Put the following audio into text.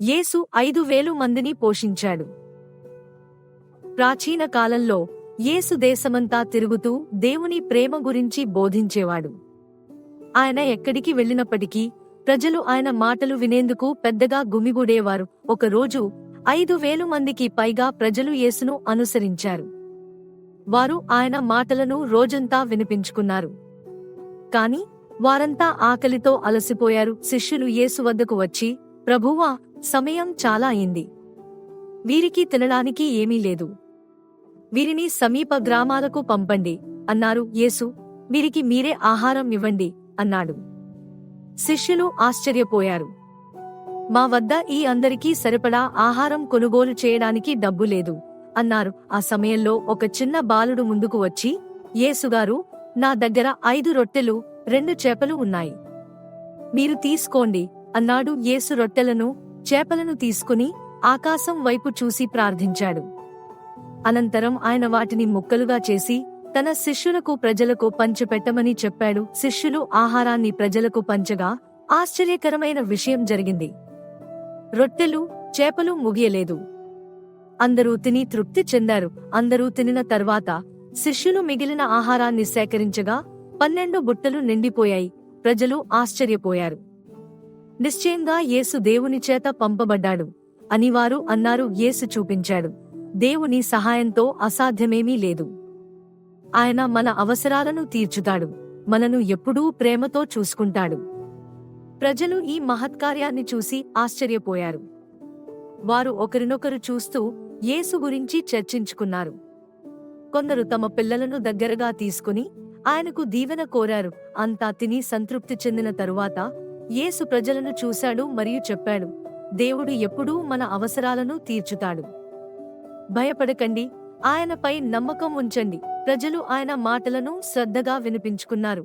యేసు 5,000 మందిని పోషించాడు. ప్రాచీన కాలంలో యేసు దేశమంతా తిరుగుతూ దేవుని ప్రేమ గురించి బోధించేవాడు. ఆయన ఎక్కడికి వెళ్ళినప్పటికీ ప్రజలు ఆయన మాటలు వినేందుకు పెద్దగా గుమిగూడేవారు. ఒకరోజు 5,000 మందికి పైగా ప్రజలు యేసును అనుసరించారు. వారు ఆయన మాటలను రోజంతా వినిపించుకున్నారు. కాని వారంతా ఆకలితో అలసిపోయారు. శిష్యులు యేసు వద్దకు వచ్చి, ప్రభువా, సమయం చాలా అయింది. వీరికి తినడానికి ఏమీ లేదు. వీరిని సమీప గ్రామాలకు పంపండి అన్నారు. యేసు, వీరికి మీరే ఆహారం ఇవ్వండి అన్నాడు. శిష్యులు ఆశ్చర్యపోయారు. మా వద్ద ఈ అందరికీ సరిపడా ఆహారం కొనుగోలు చేయడానికి డబ్బు లేదు అన్నారు. ఆ సమయంలో ఒక చిన్న బాలుడు ముందుకు వచ్చి, యేసుగారు, నా దగ్గర 5 రొట్టెలు 2 చేపలు ఉన్నాయి. మీరు తీసుకోండి అన్నాడు. యేసు రొట్టెలను చేపలను తీసుకుని ఆకాశం వైపు చూసి ప్రార్థించాడు. అనంతరం ఆయన వాటిని ముక్కలుగా చేసి తన శిష్యులకు ప్రజలకు పంచిపెట్టమని చెప్పాడు. శిష్యులు ఆహారాన్ని ప్రజలకు పంచగా ఆశ్చర్యకరమైన విషయం జరిగింది. రొట్టెలు చేపలు ముగియలేదు. అందరూ తిని తృప్తి చెందారు. అందరూ తినిన తర్వాత శిష్యులు మిగిలిన ఆహారాన్ని సేకరించగా 12 బుట్టలు నిండిపోయాయి. ప్రజలు ఆశ్చర్యపోయారు. నిశ్చయంగా యేసు దేవుని చేత పంపబడ్డాడు అని వారు అన్నారు. యేసు చూపించాడు, దేవుని సహాయంతో అసాధ్యమేమీ లేదు. ఆయన మన అవసరాలను తీర్చుతాడు. మనను ఎప్పుడూ ప్రేమతో చూసుకుంటాడు. ప్రజలు ఈ మహత్కార్యాన్ని చూసి ఆశ్చర్యపోయారు. వారు ఒకరినొకరు చూస్తూ యేసు గురించి చర్చించుకున్నారు. కొందరు తమ పిల్లలను దగ్గరగా తీసుకుని ఆయనకు దీవెన కోరారు. అంతా తిని సంతృప్తి చెందిన తరువాత యేసు ప్రజలను చూశాడు మరియు చెప్పాడు, దేవుడు ఎప్పుడూ మన అవసరాలను తీర్చుతాడు. భయపడకండి, ఆయనపై నమ్మకం ఉంచండి. ప్రజలు ఆయన మాటలను శ్రద్ధగా వినిపించుకున్నారు.